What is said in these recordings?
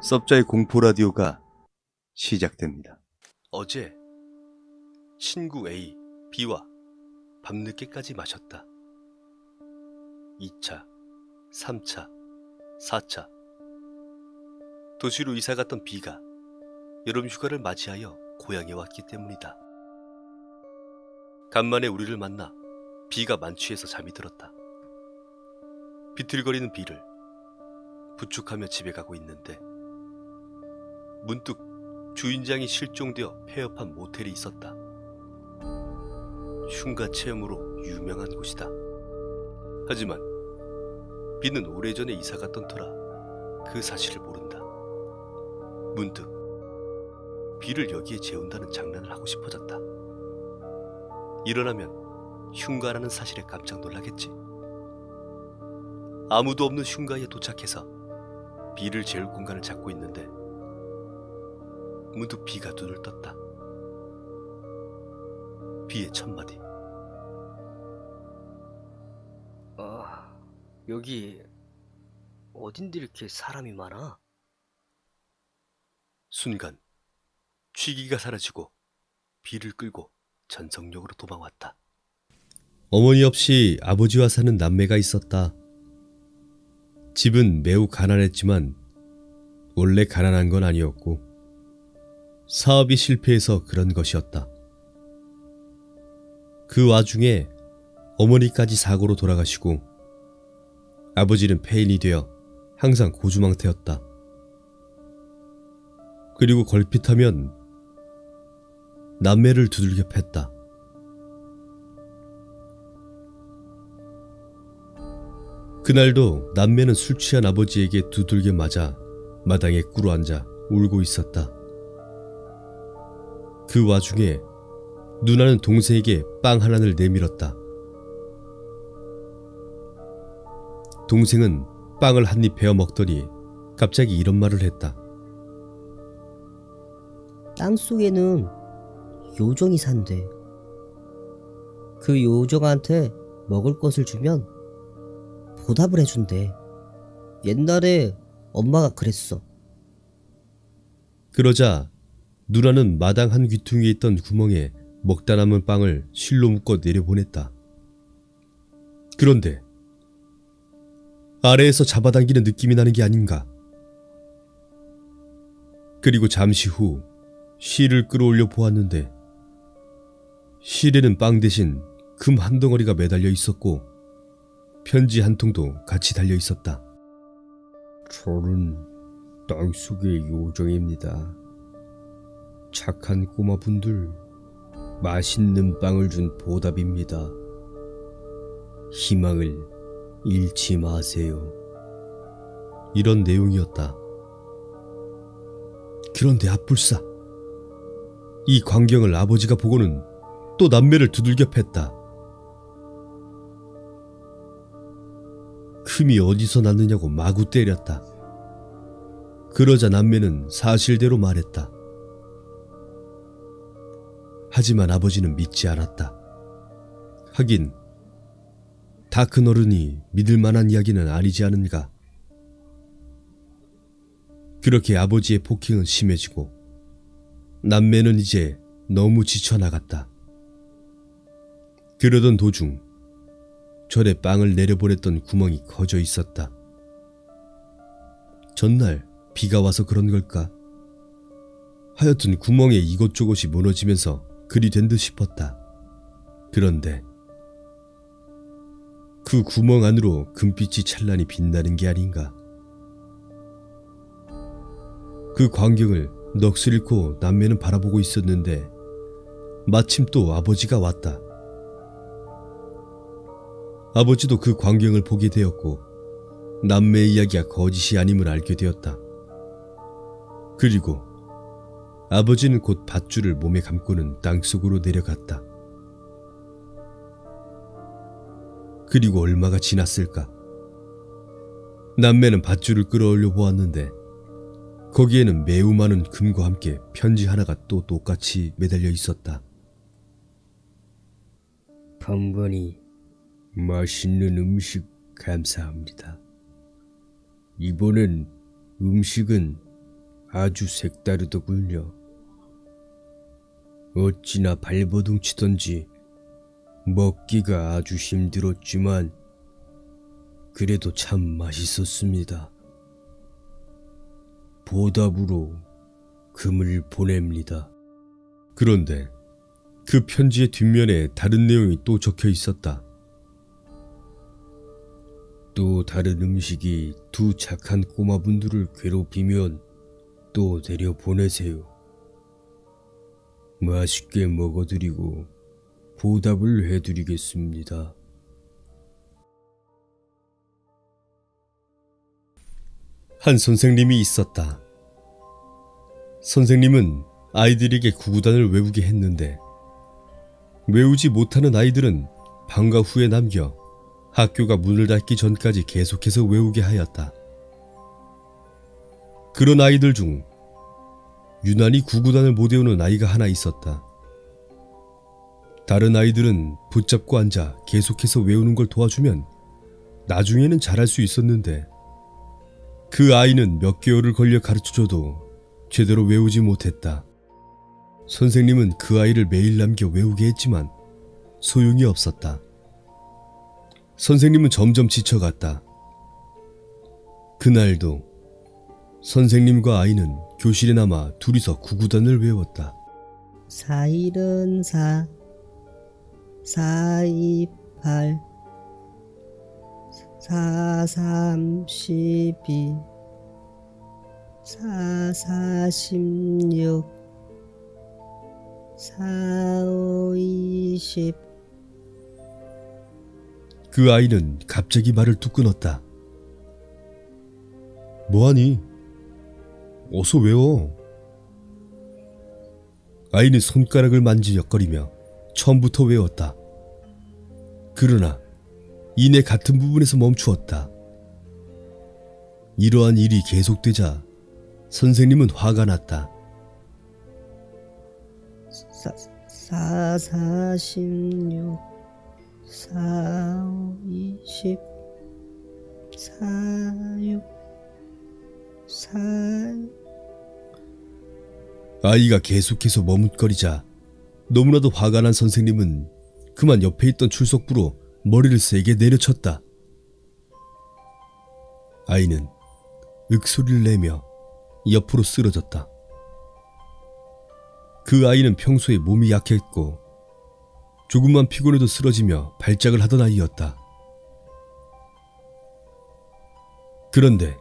섭자의 공포 라디오가 시작됩니다. 어제 친구 A, B와 밤늦게까지 마셨다. 2차, 3차, 4차. 도시로 이사갔던 B가 여름 휴가를 맞이하여 고향에 왔기 때문이다. 간만에 우리를 만나 B가 만취해서 잠이 들었다. 비틀거리는 B를 부축하며 집에 가고 있는데 문득 주인장이 실종되어 폐업한 모텔이 있었다. 흉가 체험으로 유명한 곳이다. 하지만 B는 오래전에 이사갔던 터라 그 사실을 모른다. 문득 B를 여기에 재운다는 장난을 하고 싶어졌다. 일어나면 흉가라는 사실에 깜짝 놀라겠지. 아무도 없는 흉가에 도착해서 B를 재울 공간을 찾고 있는데 문득 B가 눈을 떴다. B의 첫마디. 여기 어딘데 이렇게 사람이 많아? 순간 취기가 사라지고 B를 끌고 전성역으로 도망왔다. 어머니 없이 아버지와 사는 남매가 있었다. 집은 매우 가난했지만 원래 가난한 건 아니었고 사업이 실패해서 그런 것이었다. 그 와중에 어머니까지 사고로 돌아가시고 아버지는 폐인이 되어 항상 고주망태였다. 그리고 걸핏하면 남매를 두들겨 팼다. 그날도 남매는 술 취한 아버지에게 두들겨 맞아 마당에 꿇어앉아 울고 있었다. 그 와중에 누나는 동생에게 빵 하나를 내밀었다. 동생은 빵을 한 입 베어 먹더니 갑자기 이런 말을 했다. 땅속에는 요정이 산대. 그 요정한테 먹을 것을 주면 보답을 해준대. 옛날에 엄마가 그랬어. 그러자 누나는 마당 한 귀퉁이에 있던 구멍에 먹다 남은 빵을 실로 묶어 내려보냈다. 그런데 아래에서 잡아당기는 느낌이 나는 게 아닌가. 그리고 잠시 후 실을 끌어올려 보았는데 실에는 빵 대신 금 한 덩어리가 매달려 있었고 편지 한 통도 같이 달려 있었다. 저는 땅속의 요정입니다. 착한 꼬마분들 맛있는 빵을 준 보답입니다. 희망을 잃지 마세요. 이런 내용이었다. 그런데 앞불사, 이 광경을 아버지가 보고는 또 남매를 두들겨 팼다. 흠이 어디서 났느냐고 마구 때렸다. 그러자 남매는 사실대로 말했다. 하지만 아버지는 믿지 않았다. 하긴 다 큰 어른이 믿을 만한 이야기는 아니지 않은가. 그렇게 아버지의 폭행은 심해지고 남매는 이제 너무 지쳐나갔다. 그러던 도중 절에 빵을 내려보냈던 구멍이 커져 있었다. 전날 비가 와서 그런 걸까? 하여튼 구멍에 이것저것이 무너지면서 그리 된 듯 싶었다. 그런데 그 구멍 안으로 금빛이 찬란히 빛나는 게 아닌가. 그 광경을 넋을 잃고 남매는 바라보고 있었는데 마침 또 아버지가 왔다. 아버지도 그 광경을 보게 되었고 남매의 이야기가 거짓이 아님을 알게 되었다. 그리고 아버지는 곧 밧줄을 몸에 감고는 땅속으로 내려갔다. 그리고 얼마가 지났을까? 남매는 밧줄을 끌어올려 보았는데 거기에는 매우 많은 금과 함께 편지 하나가 또 똑같이 매달려 있었다. 번번이 맛있는 음식 감사합니다. 이번엔 음식은 아주 색다르더군요. 어찌나 발버둥치던지 먹기가 아주 힘들었지만 그래도 참 맛있었습니다. 보답으로 금을 보냅니다. 그런데 그 편지의 뒷면에 다른 내용이 또 적혀 있었다. 또 다른 음식이 두 착한 꼬마분들을 괴롭히면 또 내려보내세요. 맛있게 먹어드리고 보답을 해드리겠습니다. 한 선생님이 있었다. 선생님은 아이들에게 구구단을 외우게 했는데 외우지 못하는 아이들은 방과 후에 남겨 학교가 문을 닫기 전까지 계속해서 외우게 하였다. 그런 아이들 중 유난히 구구단을 못 외우는 아이가 하나 있었다. 다른 아이들은 붙잡고 앉아 계속해서 외우는 걸 도와주면 나중에는 잘할 수 있었는데 그 아이는 몇 개월을 걸려 가르쳐줘도 제대로 외우지 못했다. 선생님은 그 아이를 매일 남겨 외우게 했지만 소용이 없었다. 선생님은 점점 지쳐갔다. 그날도 선생님과 아이는 교실에 남아 둘이서 구구단을 외웠다. 414 428 432 446 4520 그 아이는 갑자기 말을 뚝 끊었다. 뭐하니? 어서 외워. 아이는 손가락을 만지작거리며 처음부터 외웠다. 그러나 이내 같은 부분에서 멈추었다. 이러한 일이 계속되자 선생님은 화가 났다. 446 420 46 4 아이가 계속해서 머뭇거리자 너무나도 화가 난 선생님은 그만 옆에 있던 출석부로 머리를 세게 내려쳤다. 아이는 윽소리를 내며 옆으로 쓰러졌다. 그 아이는 평소에 몸이 약했고 조금만 피곤해도 쓰러지며 발작을 하던 아이였다. 그런데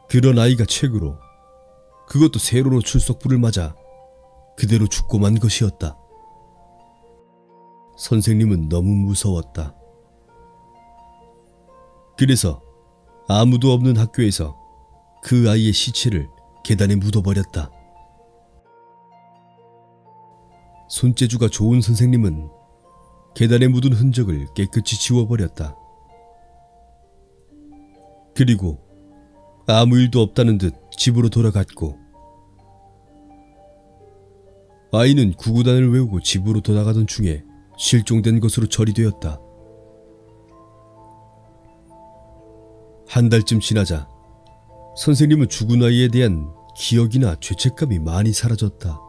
그런 아이가 최고로, 그것도 세로로 출석부를 맞아 그대로 죽고 만 것이었다. 선생님은 너무 무서웠다. 그래서 아무도 없는 학교에서 그 아이의 시체를 계단에 묻어버렸다. 손재주가 좋은 선생님은 계단에 묻은 흔적을 깨끗이 지워버렸다. 그리고 아무 일도 없다는 듯 집으로 돌아갔고 아이는 구구단을 외우고 집으로 돌아가던 중에 실종된 것으로 처리되었다. 한 달쯤 지나자 선생님은 죽은 아이에 대한 기억이나 죄책감이 많이 사라졌다.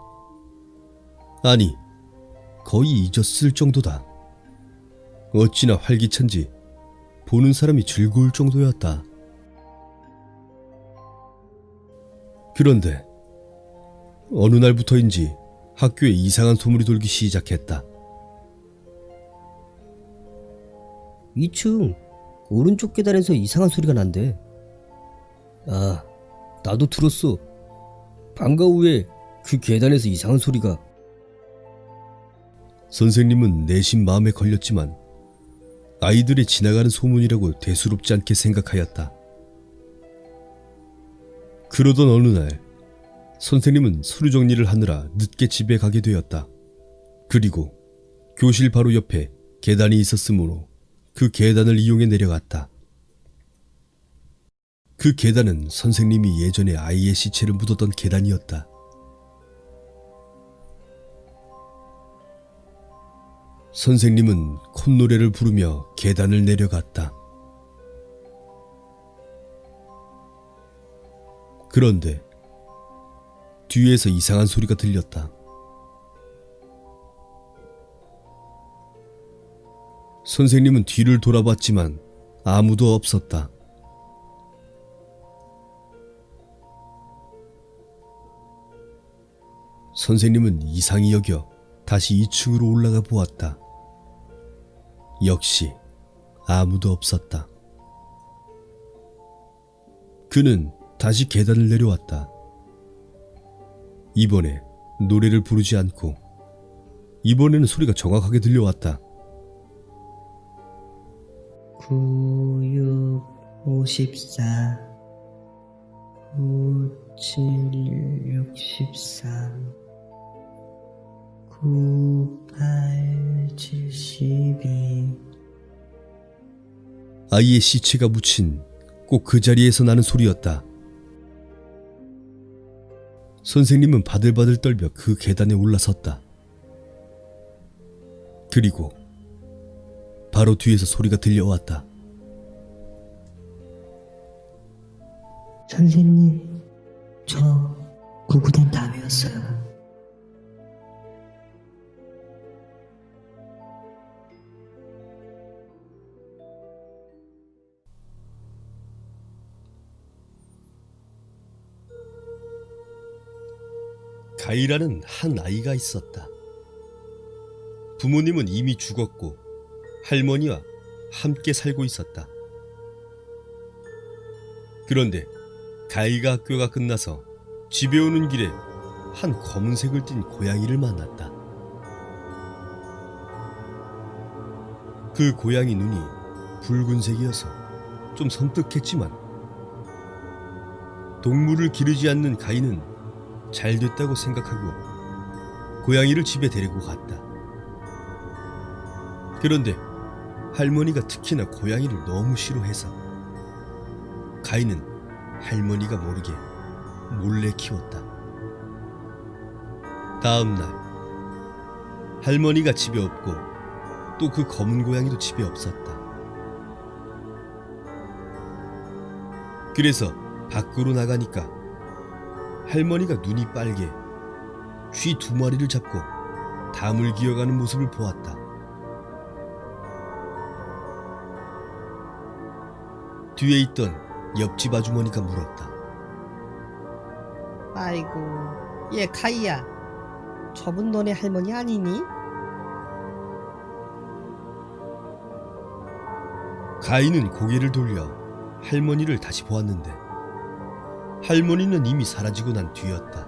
아니, 거의 잊었을 정도다. 어찌나 활기찬지 보는 사람이 즐거울 정도였다. 그런데 어느 날부터인지 학교에 이상한 소문이 돌기 시작했다. 2층 오른쪽 계단에서 이상한 소리가 난대. 아, 나도 들었어. 방과 후에 그 계단에서 이상한 소리가. 선생님은 내심 마음에 걸렸지만 아이들이 지나가는 소문이라고 대수롭지 않게 생각하였다. 그러던 어느 날 선생님은 서류 정리를 하느라 늦게 집에 가게 되었다. 그리고 교실 바로 옆에 계단이 있었으므로 그 계단을 이용해 내려갔다. 그 계단은 선생님이 예전에 아이의 시체를 묻었던 계단이었다. 선생님은 콧노래를 부르며 계단을 내려갔다. 그런데 뒤에서 이상한 소리가 들렸다. 선생님은 뒤를 돌아봤지만 아무도 없었다. 선생님은 이상히 여겨 다시 2층으로 올라가 보았다. 역시 아무도 없었다. 그는 다시 계단을 내려왔다. 이번에 노래를 부르지 않고 이번에는 소리가 정확하게 들려왔다. 9654 5763 9872 아이의 시체가 묻힌 꼭 그 자리에서 나는 소리였다. 선생님은 바들바들 떨며 그 계단에 올라섰다. 그리고 바로 뒤에서 소리가 들려왔다. 선생님, 저 구구단 담이었어요. 가이라는 한 아이가 있었다. 부모님은 이미 죽었고 할머니와 함께 살고 있었다. 그런데 가이가 학교가 끝나서 집에 오는 길에 한 검은색을 띤 고양이를 만났다. 그 고양이 눈이 붉은색이어서 좀 섬뜩했지만 동물을 기르지 않는 가이는 잘 됐다고 생각하고 고양이를 집에 데리고 갔다. 그런데 할머니가 특히나 고양이를 너무 싫어해서 가이는 할머니가 모르게 몰래 키웠다. 다음 날 할머니가 집에 없고 또 그 검은 고양이도 집에 없었다. 그래서 밖으로 나가니까 할머니가 눈이 빨개 쥐 2마리를 잡고 담을 기어가는 모습을 보았다. 뒤에 있던 옆집 아주머니가 물었다. 아이고, 얘 가이야. 저분 너네 할머니 아니니? 가인은 고개를 돌려 할머니를 다시 보았는데 할머니는 이미 사라지고 난 뒤였다.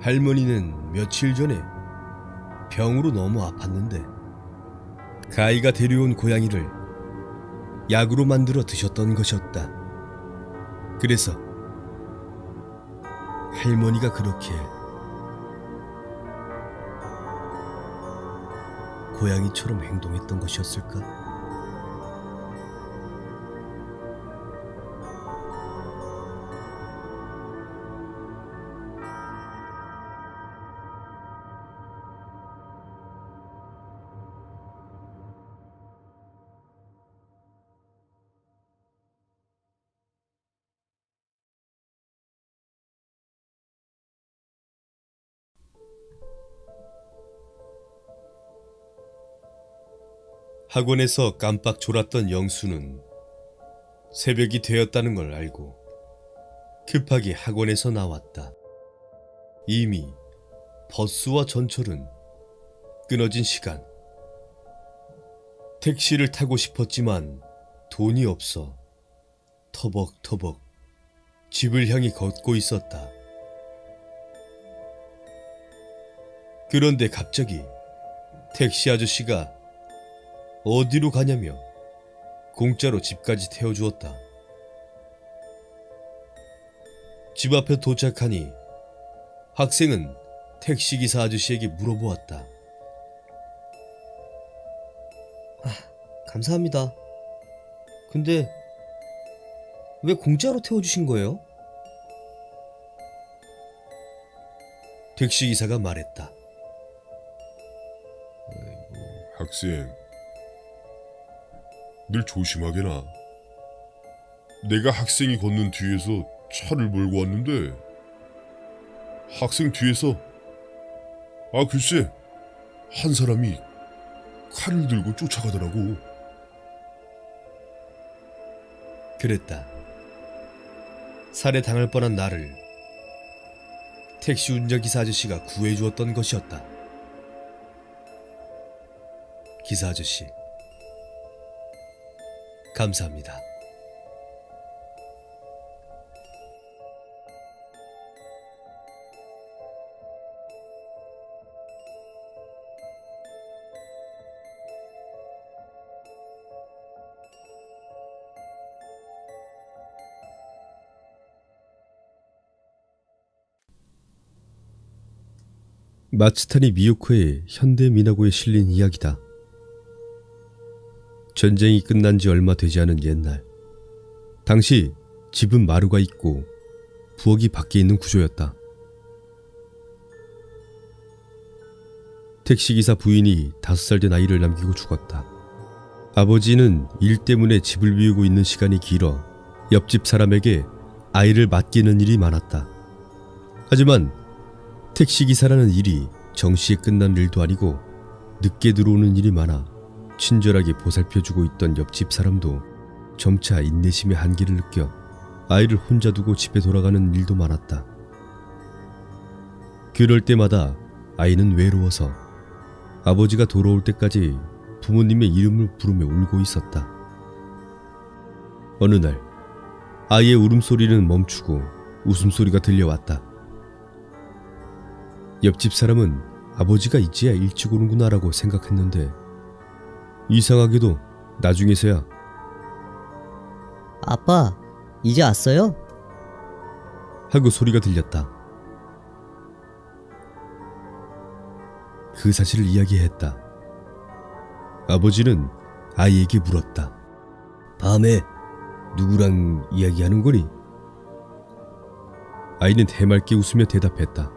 할머니는 며칠 전에 병으로 너무 아팠는데 가이가 데려온 고양이를 약으로 만들어 드셨던 것이었다. 그래서 할머니가 그렇게 고양이처럼 행동했던 것이었을까? 학원에서 깜빡 졸았던 영수는 새벽이 되었다는 걸 알고 급하게 학원에서 나왔다. 이미 버스와 전철은 끊어진 시간. 택시를 타고 싶었지만 돈이 없어 터벅터벅 집을 향해 걷고 있었다. 그런데 갑자기 택시 아저씨가 어디로 가냐며 공짜로 집까지 태워주었다. 집 앞에 도착하니 학생은 택시기사 아저씨에게 물어보았다. 감사합니다. 근데 왜 공짜로 태워주신 거예요? 택시기사가 말했다. 학생, 늘 조심하게 나. 내가 학생이 걷는 뒤에서 차를 몰고 왔는데 학생 뒤에서 글쎄 한 사람이 칼을 들고 쫓아가더라고. 그랬다. 살해당할 뻔한 나를 택시 운전기사 아저씨가 구해주었던 것이었다. 기사 아저씨, 감사합니다. 마츠타니 미요코의 현대 미나고에 실린 이야기다. 전쟁이 끝난 지 얼마 되지 않은 옛날, 당시 집은 마루가 있고 부엌이 밖에 있는 구조였다. 택시기사 부인이 5살 된 아이를 남기고 죽었다. 아버지는 일 때문에 집을 비우고 있는 시간이 길어 옆집 사람에게 아이를 맡기는 일이 많았다. 하지만 택시기사라는 일이 정시에 끝난 일도 아니고 늦게 들어오는 일이 많아 친절하게 보살펴주고 있던 옆집 사람도 점차 인내심의 한계를 느껴 아이를 혼자 두고 집에 돌아가는 일도 많았다. 그럴 때마다 아이는 외로워서 아버지가 돌아올 때까지 부모님의 이름을 부르며 울고 있었다. 어느 날 아이의 울음소리는 멈추고 웃음소리가 들려왔다. 옆집 사람은 아버지가 이제야 일찍 오는구나라고 생각했는데 이상하게도 나중에서야 아빠, 이제 왔어요? 하고 소리가 들렸다. 그 사실을 이야기했다. 아버지는 아이에게 물었다. 밤에 누구랑 이야기하는 거니? 아이는 해맑게 웃으며 대답했다.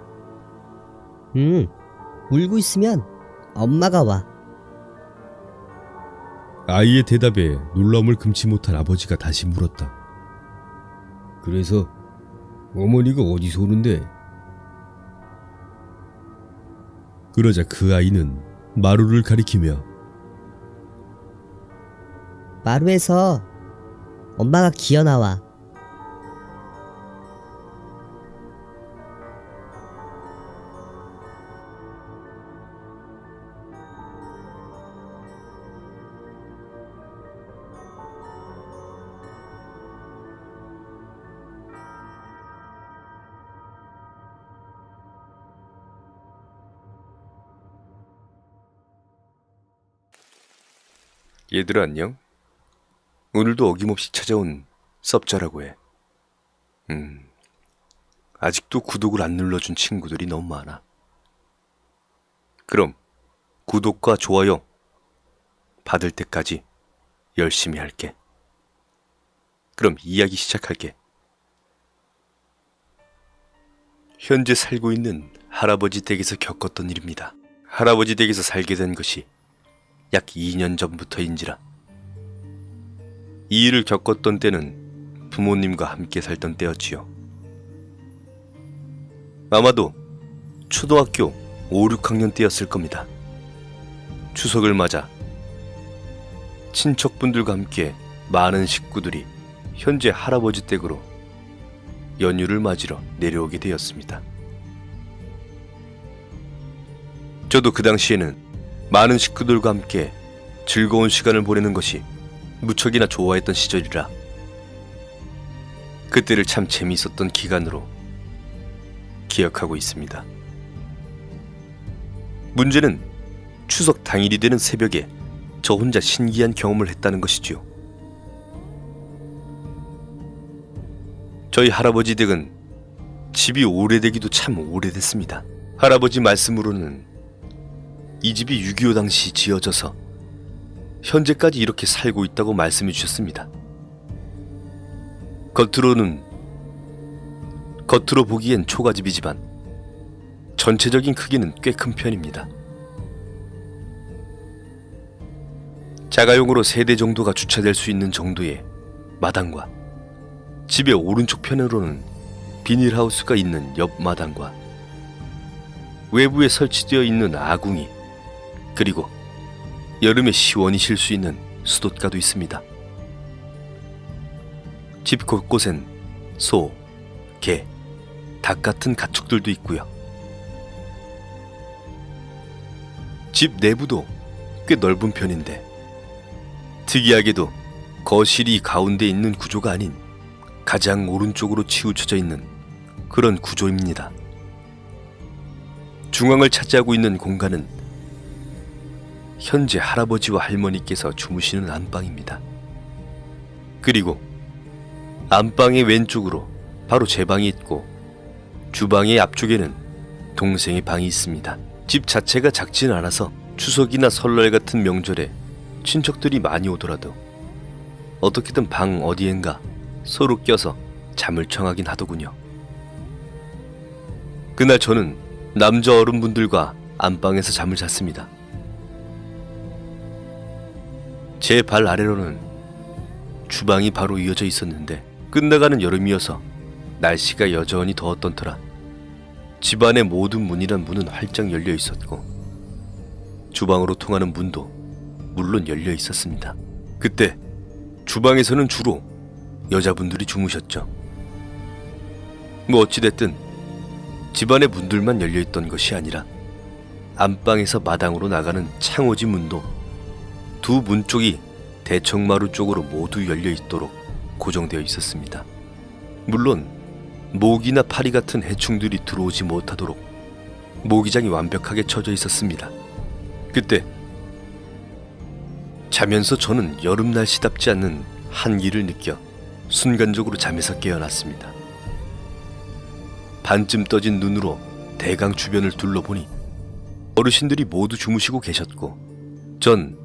울고 있으면 엄마가 와. 아이의 대답에 놀라움을 금치 못한 아버지가 다시 물었다. 그래서 어머니가 어디서 오는데? 그러자 그 아이는 마루를 가리키며 마루에서 엄마가 기어 나와. 얘들아 안녕? 오늘도 어김없이 찾아온 섭자라고 해. 아직도 구독을 안 눌러준 친구들이 너무 많아. 그럼 구독과 좋아요 받을 때까지 열심히 할게. 그럼 이야기 시작할게. 현재 살고 있는 할아버지 댁에서 겪었던 일입니다. 할아버지 댁에서 살게 된 것이 약 2년 전부터인지라. 이 일을 겪었던 때는 부모님과 함께 살던 때였지요. 아마도 초등학교 5, 6학년 때였을 겁니다. 추석을 맞아 친척분들과 함께 많은 식구들이 현재 할아버지 댁으로 연휴를 맞으러 내려오게 되었습니다. 저도 그 당시에는 많은 식구들과 함께 즐거운 시간을 보내는 것이 무척이나 좋아했던 시절이라 그때를 참 재미있었던 기간으로 기억하고 있습니다. 문제는 추석 당일이 되는 새벽에 저 혼자 신기한 경험을 했다는 것이지요. 저희 할아버지 댁은 집이 오래되기도 참 오래됐습니다. 할아버지 말씀으로는 이 집이 6.25 당시 지어져서 현재까지 이렇게 살고 있다고 말씀해 주셨습니다. 겉으로 보기엔 초가집이지만 전체적인 크기는 꽤 큰 편입니다. 자가용으로 3대 정도가 주차될 수 있는 정도의 마당과 집의 오른쪽 편으로는 비닐하우스가 있는 옆 마당과 외부에 설치되어 있는 아궁이, 그리고 여름에 시원히 쉴 수 있는 수돗가도 있습니다. 집 곳곳엔 소, 개, 닭 같은 가축들도 있고요. 집 내부도 꽤 넓은 편인데 특이하게도 거실이 가운데 있는 구조가 아닌 가장 오른쪽으로 치우쳐져 있는 그런 구조입니다. 중앙을 차지하고 있는 공간은 현재 할아버지와 할머니께서 주무시는 안방입니다. 그리고 안방의 왼쪽으로 바로 제 방이 있고 주방의 앞쪽에는 동생의 방이 있습니다. 집 자체가 작진 않아서 추석이나 설날 같은 명절에 친척들이 많이 오더라도 어떻게든 방 어디엔가 서로 껴서 잠을 청하긴 하더군요. 그날 저는 남자 어른분들과 안방에서 잠을 잤습니다. 제 발 아래로는 주방이 바로 이어져 있었는데 끝나가는 여름이어서 날씨가 여전히 더웠던 터라 집안의 모든 문이란 문은 활짝 열려 있었고 주방으로 통하는 문도 물론 열려 있었습니다. 그때 주방에서는 주로 여자분들이 주무셨죠. 뭐 어찌됐든 집안의 문들만 열려 있던 것이 아니라 안방에서 마당으로 나가는 창호지 문도 두 문 쪽이 대청마루 쪽으로 모두 열려 있도록 고정되어 있었습니다. 물론 모기나 파리 같은 해충들이 들어오지 못하도록 모기장이 완벽하게 쳐져 있었습니다. 그때 자면서 저는 여름 날씨답지 않는 한기를 느껴 순간적으로 잠에서 깨어났습니다. 반쯤 떠진 눈으로 대강 주변을 둘러보니 어르신들이 모두 주무시고 계셨고 전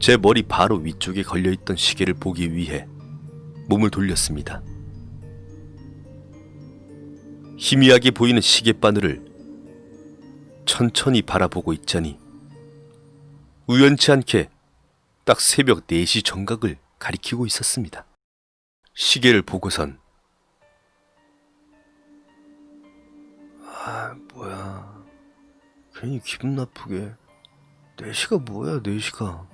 제 머리 바로 위쪽에 걸려있던 시계를 보기 위해 몸을 돌렸습니다. 희미하게 보이는 시계바늘을 천천히 바라보고 있자니 우연치 않게 딱 새벽 4시 정각을 가리키고 있었습니다. 시계를 보고선 뭐야, 괜히 기분 나쁘게 4시가 뭐야 4시가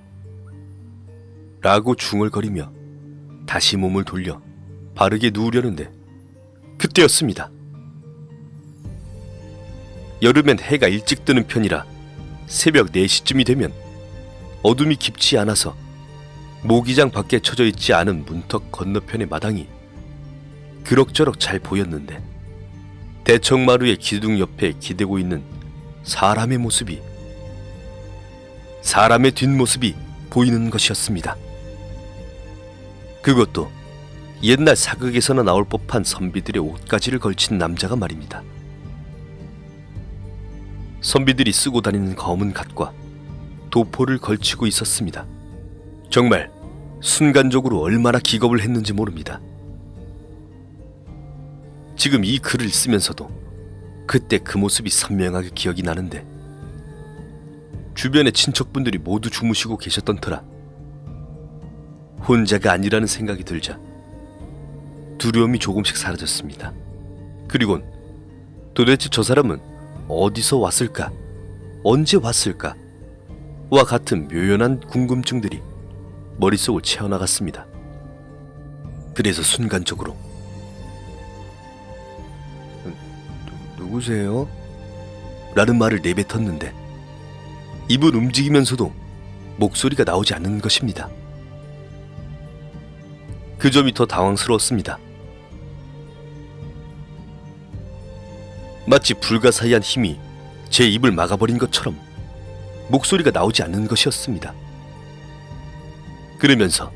라고 중얼거리며 다시 몸을 돌려 바르게 누우려는데 그때였습니다. 여름엔 해가 일찍 뜨는 편이라 새벽 4시쯤이 되면 어둠이 깊지 않아서 모기장 밖에 쳐져 있지 않은 문턱 건너편의 마당이 그럭저럭 잘 보였는데 대청마루의 기둥 옆에 기대고 있는 사람의 뒷모습이 보이는 것이었습니다. 그것도 옛날 사극에서나 나올 법한 선비들의 옷가지를 걸친 남자가 말입니다. 선비들이 쓰고 다니는 검은 갓과 도포를 걸치고 있었습니다. 정말 순간적으로 얼마나 기겁을 했는지 모릅니다. 지금 이 글을 쓰면서도 그때 그 모습이 선명하게 기억이 나는데 주변의 친척분들이 모두 주무시고 계셨던 터라 혼자가 아니라는 생각이 들자 두려움이 조금씩 사라졌습니다. 그리곤 도대체 저 사람은 어디서 왔을까? 언제 왔을까? 와 같은 묘연한 궁금증들이 머릿속을 채워나갔습니다. 그래서 순간적으로 누구세요? 라는 말을 내뱉었는데 입은 움직이면서도 목소리가 나오지 않는 것입니다. 그 점이 더 당황스러웠습니다. 마치 불가사의한 힘이 제 입을 막아버린 것처럼 목소리가 나오지 않는 것이었습니다. 그러면서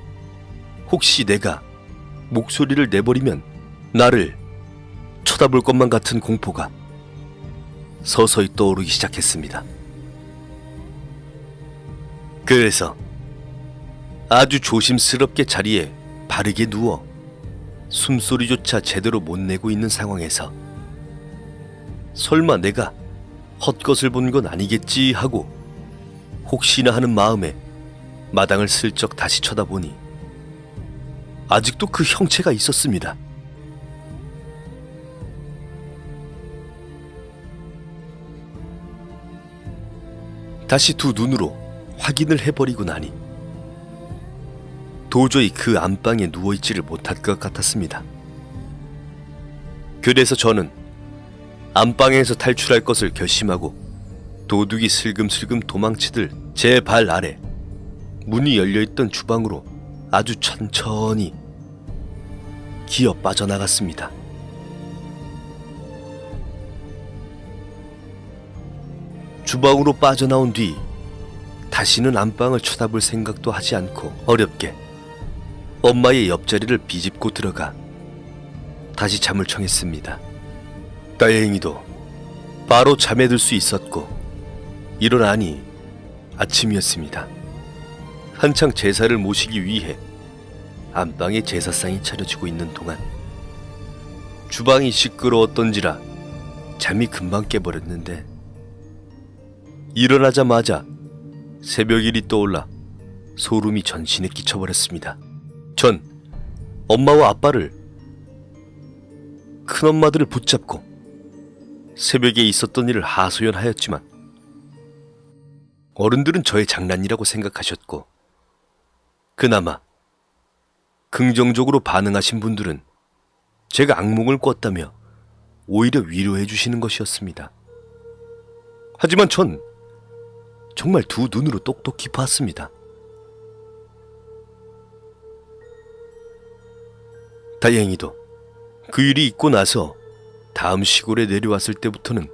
혹시 내가 목소리를 내버리면 나를 쳐다볼 것만 같은 공포가 서서히 떠오르기 시작했습니다. 그래서 아주 조심스럽게 자리에 바르게 누워 숨소리조차 제대로 못 내고 있는 상황에서 설마 내가 헛것을 본 건 아니겠지 하고 혹시나 하는 마음에 마당을 슬쩍 다시 쳐다보니 아직도 그 형체가 있었습니다. 다시 두 눈으로 확인을 해버리고 나니 도저히 그 안방에 누워있지를 못할 것 같았습니다. 그래서 저는 안방에서 탈출할 것을 결심하고 도둑이 슬금슬금 도망치듯 제 발 아래 문이 열려있던 주방으로 아주 천천히 기어 빠져나갔습니다. 주방으로 빠져나온 뒤 다시는 안방을 쳐다볼 생각도 하지 않고 어렵게 엄마의 옆자리를 비집고 들어가 다시 잠을 청했습니다. 다행히도 바로 잠에 들 수 있었고 일어나니 아침이었습니다. 한창 제사를 모시기 위해 안방에 제사상이 차려지고 있는 동안 주방이 시끄러웠던지라 잠이 금방 깨버렸는데 일어나자마자 새벽일이 떠올라 소름이 전신에 끼쳐버렸습니다. 전 엄마와 아빠를, 큰엄마들을 붙잡고 새벽에 있었던 일을 하소연하였지만 어른들은 저의 장난이라고 생각하셨고 그나마 긍정적으로 반응하신 분들은 제가 악몽을 꿨다며 오히려 위로해 주시는 것이었습니다. 하지만 전 정말 두 눈으로 똑똑히 봤습니다. 다행히도 그 일이 있고 나서 다음 시골에 내려왔을 때부터는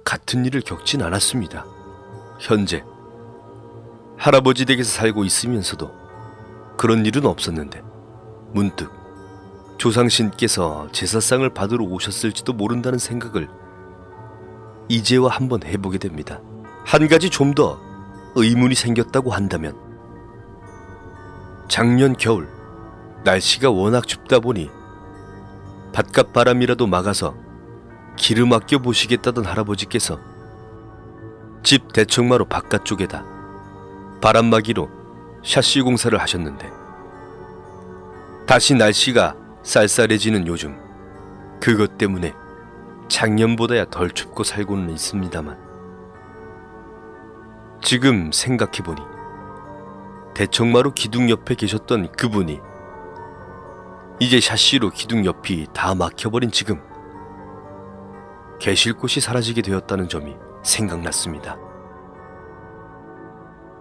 같은 일을 겪진 않았습니다. 현재 할아버지 댁에서 살고 있으면서도 그런 일은 없었는데 문득 조상신께서 제사상을 받으러 오셨을지도 모른다는 생각을 이제와 한번 해보게 됩니다. 한 가지 좀 더 의문이 생겼다고 한다면 작년 겨울 날씨가 워낙 춥다 보니 바깥 바람이라도 막아서 기름 아껴 보시겠다던 할아버지께서 집 대청마루 바깥쪽에다 바람막이로 샤시 공사를 하셨는데 다시 날씨가 쌀쌀해지는 요즘 그것 때문에 작년보다야 덜 춥고 살고는 있습니다만 지금 생각해보니 대청마루 기둥 옆에 계셨던 그분이 이제 샤시로 기둥 옆이 다 막혀버린 지금 계실 곳이 사라지게 되었다는 점이 생각났습니다.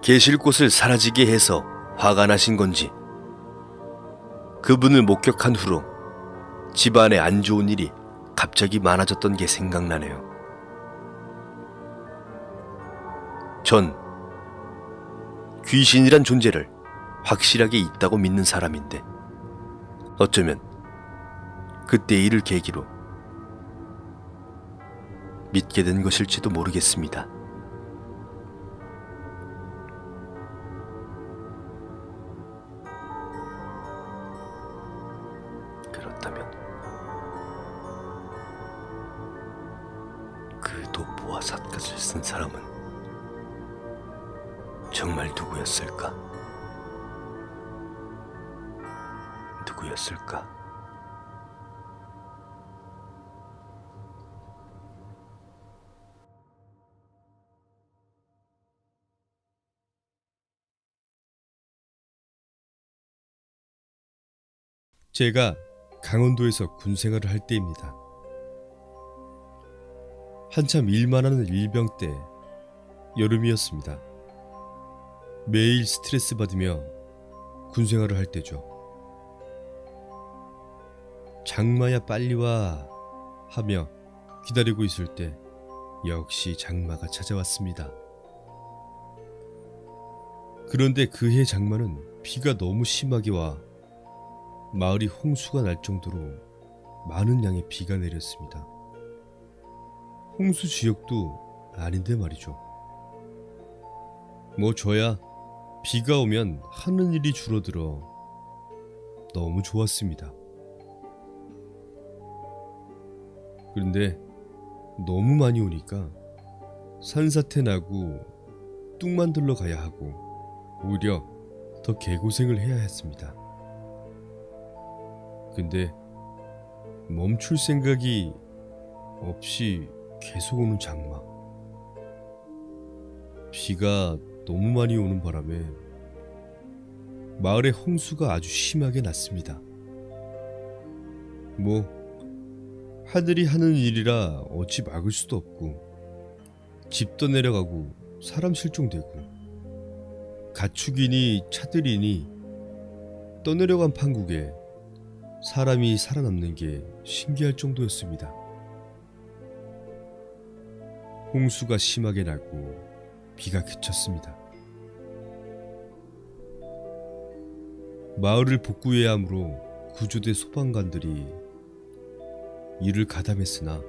계실 곳을 사라지게 해서 화가 나신 건지 그분을 목격한 후로 집안에 안 좋은 일이 갑자기 많아졌던 게 생각나네요. 전 귀신이란 존재를 확실하게 있다고 믿는 사람인데 어쩌면 그때 일을 계기로 믿게 된 것일지도 모르겠습니다. 그렇다면 그 도포와 삿갓을 쓴 사람은 정말 누구였을까? 누구였을까? 제가 강원도에서 군 생활을 할 때입니다. 한참 일만 하는 일병 때 여름이었습니다. 매일 스트레스 받으며 군 생활을 할 때죠. 장마야 빨리 와 하며 기다리고 있을 때 역시 장마가 찾아왔습니다. 그런데 그해 장마는 비가 너무 심하게 와 마을이 홍수가 날 정도로 많은 양의 비가 내렸습니다. 홍수 지역도 아닌데 말이죠. 뭐 저야 비가 오면 하는 일이 줄어들어 너무 좋았습니다. 그런데 너무 많이 오니까 산사태 나고 뚝 만들러 가야 하고 오히려 더 개고생을 해야 했습니다. 근데 멈출 생각이 없이 계속 오는 장마. 비가 너무 많이 오는 바람에 마을에 홍수가 아주 심하게 났습니다. 뭐 하늘이 하는 일이라 어찌 막을 수도 없고 집도 내려가고 사람 실종되고 가축이니 차들이니 떠내려간 판국에 사람이 살아남는 게 신기할 정도였습니다. 홍수가 심하게 나고 비가 그쳤습니다. 마을을 복구해야 하므로 구조대 소방관들이 일을 가담했으나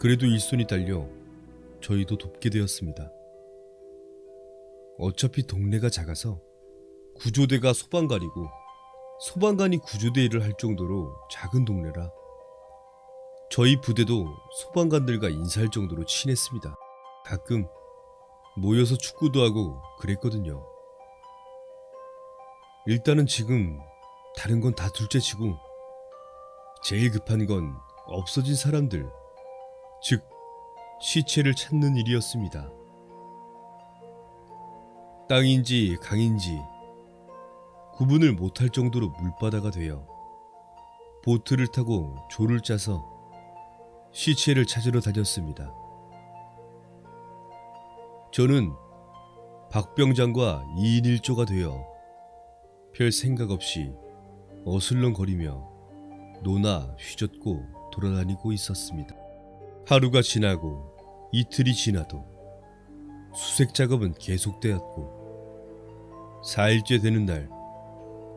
그래도 일손이 딸려 저희도 돕게 되었습니다. 어차피 동네가 작아서 구조대가 소방관이고 소방관이 구조대 일을 할 정도로 작은 동네라 저희 부대도 소방관들과 인사할 정도로 친했습니다. 가끔 모여서 축구도 하고 그랬거든요. 일단은 지금 다른 건 다 둘째치고 제일 급한 건 없어진 사람들, 즉 시체를 찾는 일이었습니다. 땅인지 강인지 구분을 못할 정도로 물바다가 되어 보트를 타고 조를 짜서 시체를 찾으러 다녔습니다. 저는 박병장과 2인 1조가 되어 별 생각 없이 어슬렁거리며 노나 휘젓고 돌아다니고 있었습니다. 하루가 지나고 이틀이 지나도 수색 작업은 계속되었고 4일째 되는 날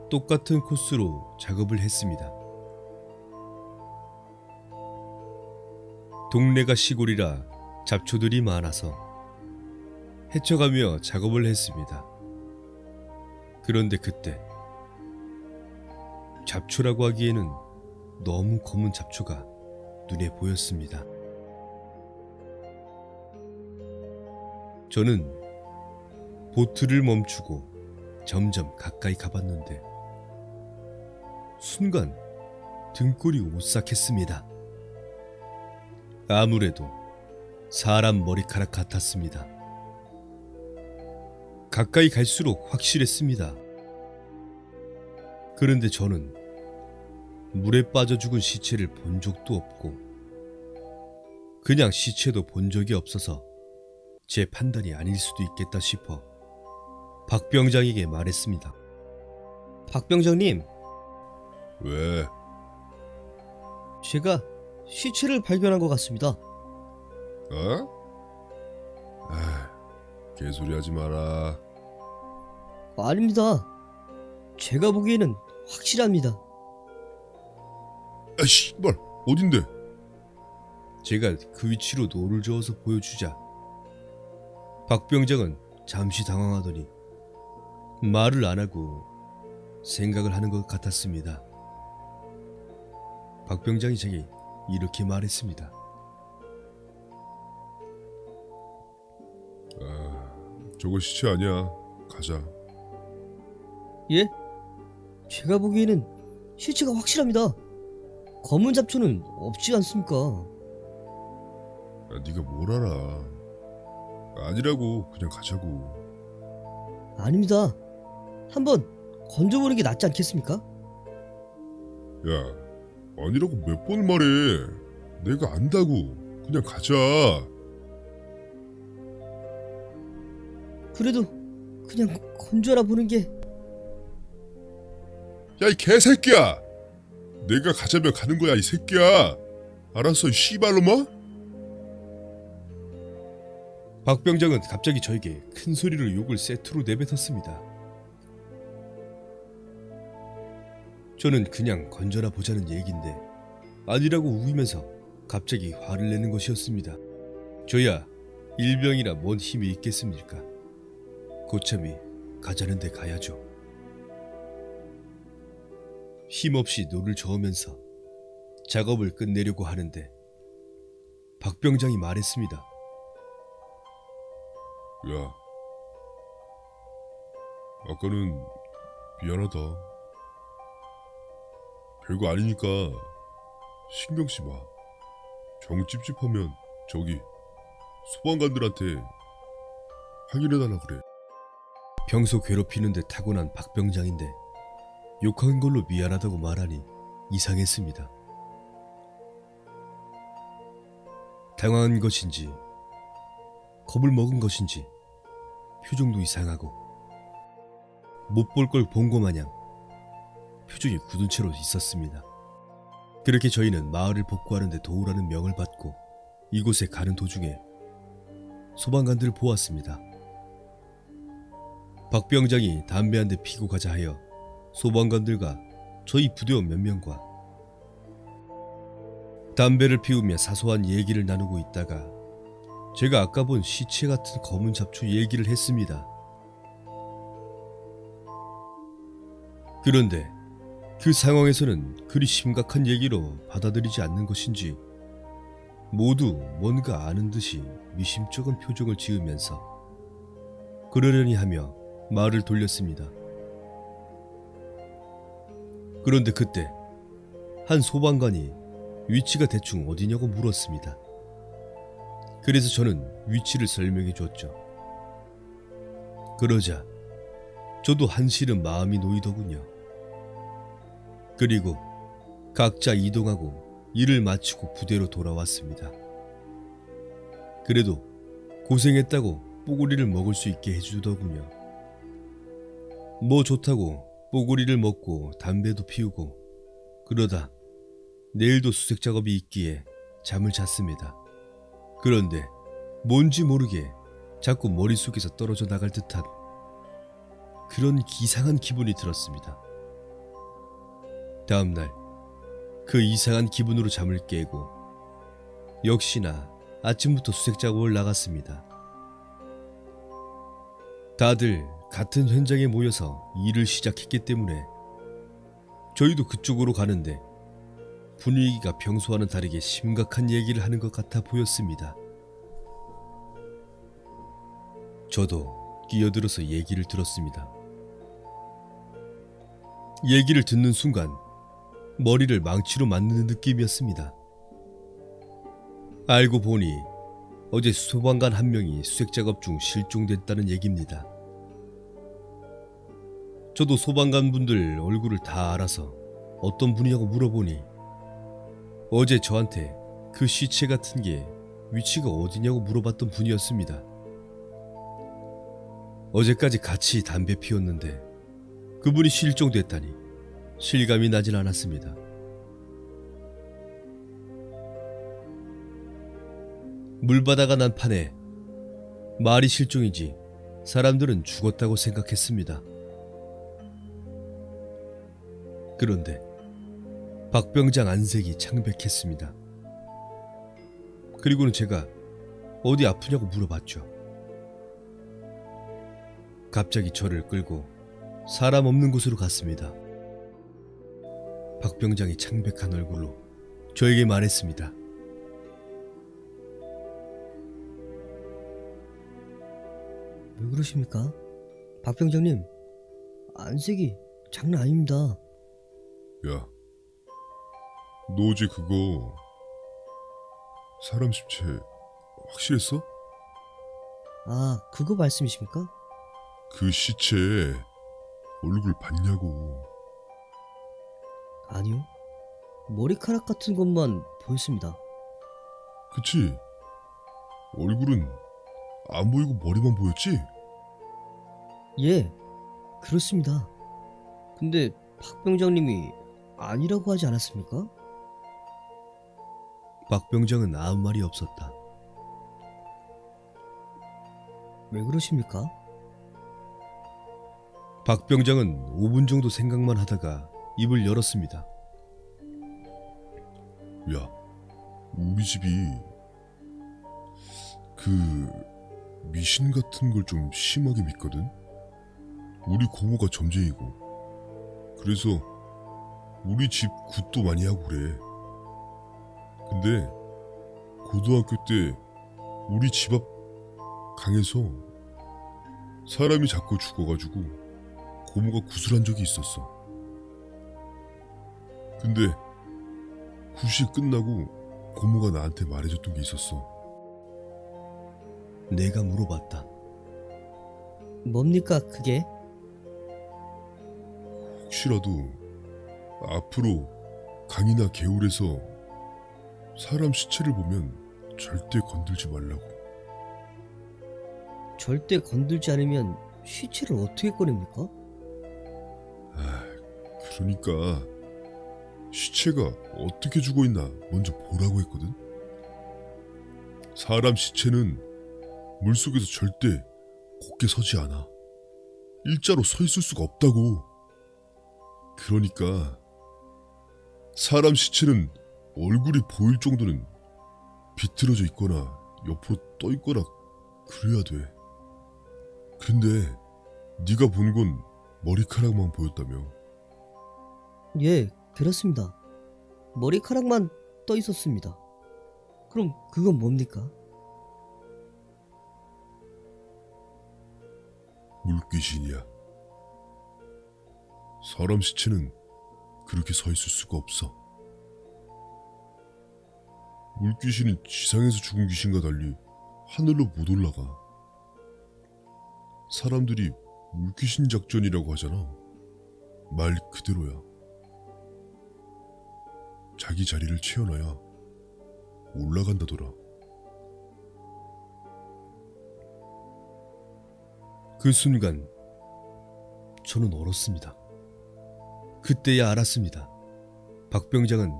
똑같은 코스로 작업을 했습니다. 동네가 시골이라 잡초들이 많아서 헤쳐가며 작업을 했습니다. 그런데 그때 잡초라고 하기에는 너무 검은 잡초가 눈에 보였습니다. 저는 보트를 멈추고 점점 가까이 가봤는데 순간 등골이 오싹했습니다. 아무래도 사람 머리카락 같았습니다. 가까이 갈수록 확실했습니다. 그런데 저는 물에 빠져 죽은 시체를 본 적도 없고 그냥 시체도 본 적이 없어서 제 판단이 아닐 수도 있겠다 싶어 박 병장에게 말했습니다. 박 병장님, 왜? 제가 시체를 발견한 것 같습니다. 어? 아, 개소리 하지 마라. 아닙니다. 제가 보기에는 확실합니다. 아, 씨발, 어딘데? 제가 그 위치로 노를 저어서 보여주자 박 병장은 잠시 당황하더니 말을 안 하고 생각을 하는 것 같았습니다. 박 병장이 제게 이렇게 말했습니다. 저거 시체 아니야. 가자. 예? 제가 보기에는 시체가 확실합니다. 검은 잡초는 없지 않습니까? 야, 네가 뭘 알아? 아니라고. 그냥 가자고. 아닙니다. 한번 건져보는 게 낫지 않겠습니까? 야, 아니라고 몇 번 말해. 내가 안다고. 그냥 가자. 그래도 그냥 건져라 보는 게. 야, 이 개새끼야! 내가 가자면 가는 거야, 이 새끼야! 알았어, 이 씨발놈아? 박 병장은 갑자기 저에게 큰 소리로 욕을 세트로 내뱉었습니다. 저는 그냥 건져라 보자는 얘기인데 아니라고 우기면서 갑자기 화를 내는 것이었습니다. 저야 일병이라 뭔 힘이 있겠습니까? 고참이 가자는 데 가야죠. 힘없이 노를 저으면서 작업을 끝내려고 하는데 박 병장이 말했습니다. 야, 아까는 미안하다. 별거 아니니까 신경 쓰지 마. 정 찝찝하면 저기 소방관들한테 확인해달라 그래. 평소 괴롭히는데 타고난 박병장인데 욕한 걸로 미안하다고 말하니 이상했습니다. 당황한 것인지 겁을 먹은 것인지 표정도 이상하고 못 볼 걸 본 것 마냥 표정이 굳은 채로 있었습니다. 그렇게 저희는 마을을 복구하는 데 도우라는 명을 받고 이곳에 가는 도중에 소방관들을 보았습니다. 박병장이 담배 한 대 피고 가자 하여 소방관들과 저희 부대원 몇 명과 담배를 피우며 사소한 얘기를 나누고 있다가 제가 아까 본 시체 같은 검은 잡초 얘기를 했습니다. 그런데 그 상황에서는 그리 심각한 얘기로 받아들이지 않는 것인지 모두 뭔가 아는 듯이 미심쩍은 표정을 지으면서 그러려니 하며 말을 돌렸습니다. 그런데 그때 한 소방관이 위치가 대충 어디냐고 물었습니다. 그래서 저는 위치를 설명해 줬죠. 그러자 저도 한시름 마음이 놓이더군요. 그리고 각자 이동하고 일을 마치고 부대로 돌아왔습니다. 그래도 고생했다고 뽀고리를 먹을 수 있게 해주더군요. 뭐 좋다고 뽀고리를 먹고 담배도 피우고 그러다 내일도 수색 작업이 있기에 잠을 잤습니다. 그런데 뭔지 모르게 자꾸 머릿속에서 떨어져 나갈 듯한 그런 기상한 기분이 들었습니다. 다음날 그 이상한 기분으로 잠을 깨고 역시나 아침부터 수색 작업을 나갔습니다. 다들 같은 현장에 모여서 일을 시작했기 때문에 저희도 그쪽으로 가는데 분위기가 평소와는 다르게 심각한 얘기를 하는 것 같아 보였습니다. 저도 끼어들어서 얘기를 들었습니다. 얘기를 듣는 순간 머리를 망치로 맞는 느낌이었습니다. 알고 보니 어제 소방관 한 명이 수색 작업 중 실종됐다는 얘기입니다. 저도 소방관 분들 얼굴을 다 알아서 어떤 분이냐고 물어보니 어제 저한테 그 시체 같은 게 위치가 어디냐고 물어봤던 분이었습니다. 어제까지 같이 담배 피웠는데 그분이 실종됐다니 실감이 나진 않았습니다. 물바다가 난 판에 말이 실종이지 사람들은 죽었다고 생각했습니다. 그런데 박병장 안색이 창백했습니다. 그리고는 제가 어디 아프냐고 물어봤죠. 갑자기 저를 끌고 사람 없는 곳으로 갔습니다. 박병장이 창백한 얼굴로 저에게 말했습니다. 왜 그러십니까? 박병장님, 안색이 장난 아닙니다. 야, 너 어제 그거 사람 시체 확실했어? 아, 그거 말씀이십니까? 그 시체 얼굴 봤냐고. 아니요. 머리카락 같은 것만 보였습니다. 그치? 얼굴은 안 보이고 머리만 보였지? 예, 그렇습니다. 근데 박병장님이 아니라고 하지 않았습니까? 박병장은 아무 말이 없었다. 왜 그러십니까? 박병장은 5분 정도 생각만 하다가 입을 열었습니다. 야, 우리 집이 그 미신 같은 걸 좀 심하게 믿거든? 우리 고모가 점쟁이고 그래서 우리 집 굿도 많이 하고 그래. 근데 고등학교 때 우리 집 앞 강에서 사람이 자꾸 죽어가지고 고모가 구술한 적이 있었어. 근데 굿이 끝나고 고모가 나한테 말해줬던 게 있었어. 내가 물어봤다. 뭡니까 그게? 혹시라도 앞으로 강이나 개울에서 사람 시체를 보면 절대 건들지 말라고. 절대 건들지 않으면 시체를 어떻게 꺼냅니까? 그러니까 시체가 어떻게 죽어있나 먼저 보라고 했거든. 사람 시체는 물속에서 절대 곧게 서지 않아. 일자로 서 있을 수가 없다고. 그러니까 사람 시체는 얼굴이 보일 정도는 비틀어져 있거나 옆으로 떠 있거나 그래야 돼. 근데 네가 본 건 머리카락만 보였다며. 예, 그렇습니다. 머리카락만 떠 있었습니다. 그럼 그건 뭡니까? 물귀신이야. 사람 시체는 그렇게 서 있을 수가 없어. 물귀신은 지상에서 죽은 귀신과 달리 하늘로 못 올라가. 사람들이 물귀신 작전이라고 하잖아. 말 그대로야. 자기 자리를 채워놔야 올라간다더라. 그 순간 저는 얼었습니다. 그때야 알았습니다. 박병장은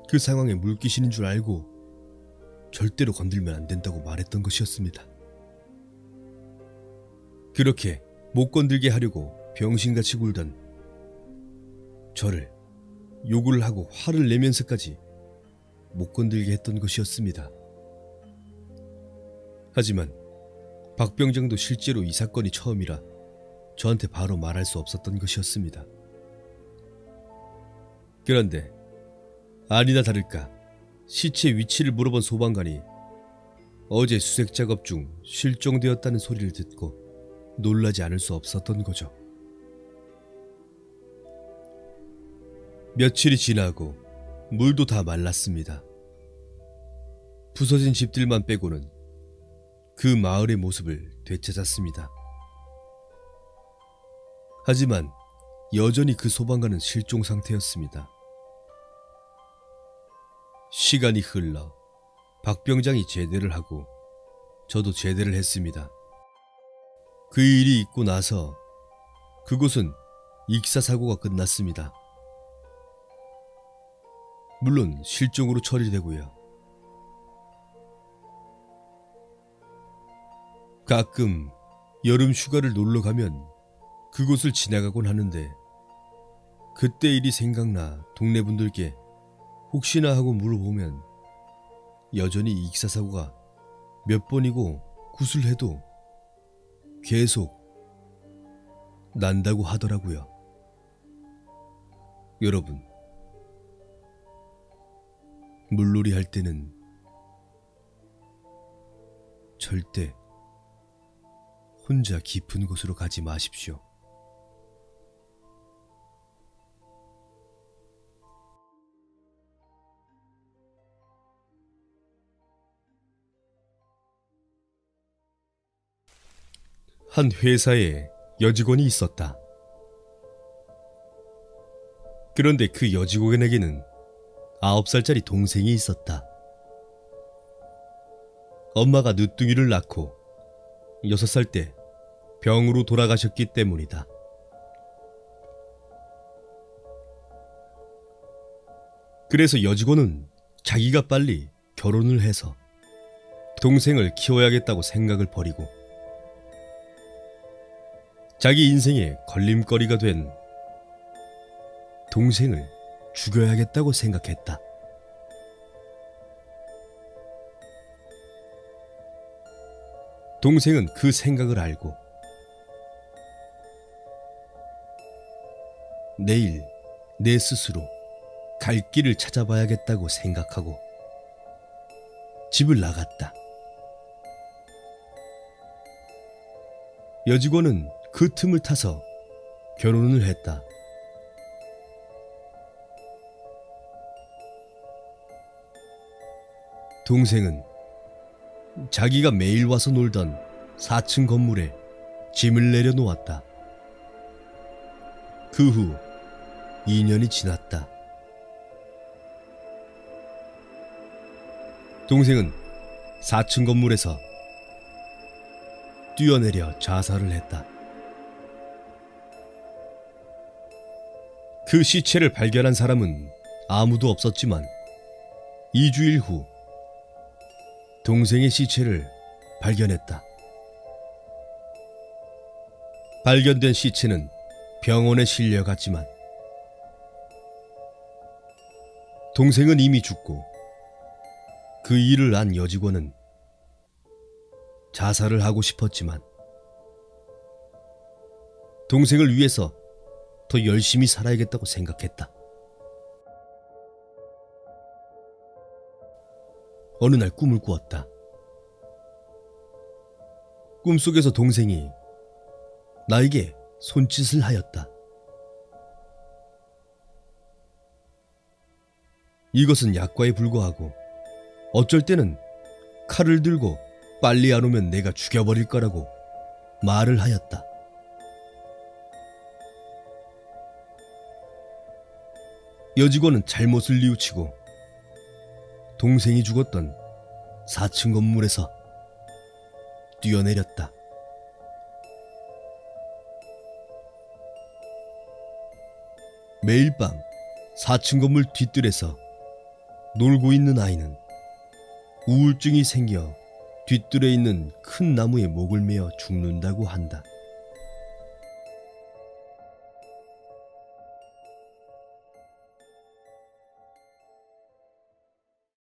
그 상황에 물귀신인 줄 알고 절대로 건들면 안 된다고 말했던 것이었습니다. 그렇게 못 건들게 하려고 병신같이 굴던 저를 욕을 하고 화를 내면서까지 못 건들게 했던 것이었습니다. 하지만 박병장도 실제로 이 사건이 처음이라 저한테 바로 말할 수 없었던 것이었습니다. 그런데 아니나 다를까 시체 위치를 물어본 소방관이 어제 수색 작업 중 실종되었다는 소리를 듣고 놀라지 않을 수 없었던 거죠. 며칠이 지나고 물도 다 말랐습니다. 부서진 집들만 빼고는 그 마을의 모습을 되찾았습니다. 하지만 여전히 그 소방관은 실종 상태였습니다. 시간이 흘러 박병장이 제대를 하고 저도 제대를 했습니다. 그 일이 있고 나서 그곳은 익사사고가 끝났습니다. 물론 실종으로 처리되고요. 가끔 여름 휴가를 놀러 가면 그곳을 지나가곤 하는데 그때 일이 생각나 동네 분들께 혹시나 하고 물어보면 여전히 익사사고가 몇 번이고 구술해도 계속 난다고 하더라고요. 여러분, 물놀이 할 때는 절대 혼자 깊은 곳으로 가지 마십시오. 한 회사에 여직원이 있었다. 그런데 그 여직원에게는 9살짜리 동생이 있었다. 엄마가 늦둥이를 낳고 6살 때 병으로 돌아가셨기 때문이다. 그래서 여직원은 자기가 빨리 결혼을 해서 동생을 키워야겠다고 생각을 버리고 자기 인생의 걸림거리가 된 동생을 죽여야겠다고 생각했다. 동생은 그 생각을 알고 내일 내 스스로 갈 길을 찾아봐야겠다고 생각하고 집을 나갔다. 여직원은 그 틈을 타서 결혼을 했다. 동생은 자기가 매일 와서 놀던 4층 건물에 짐을 내려놓았다. 그 후 2년이 지났다. 동생은 4층 건물에서 뛰어내려 자살을 했다. 그 시체를 발견한 사람은 아무도 없었지만 2주일 후 동생의 시체를 발견했다. 발견된 시체는 병원에 실려갔지만 동생은 이미 죽고 그 일을 안 여직원은 자살을 하고 싶었지만 동생을 위해서 더 열심히 살아야겠다고 생각했다. 어느 날 꿈을 꾸었다. 꿈속에서 동생이 나에게 손짓을 하였다. 이것은 약과에 불과하고 어쩔 때는 칼을 들고 빨리 안 오면 내가 죽여버릴 거라고 말을 하였다. 여직원은 잘못을 뉘우치고 동생이 죽었던 4층 건물에서 뛰어내렸다. 매일 밤 4층 건물 뒷뜰에서 놀고 있는 아이는 우울증이 생겨 뒷뜰에 있는 큰 나무에 목을 메어 죽는다고 한다.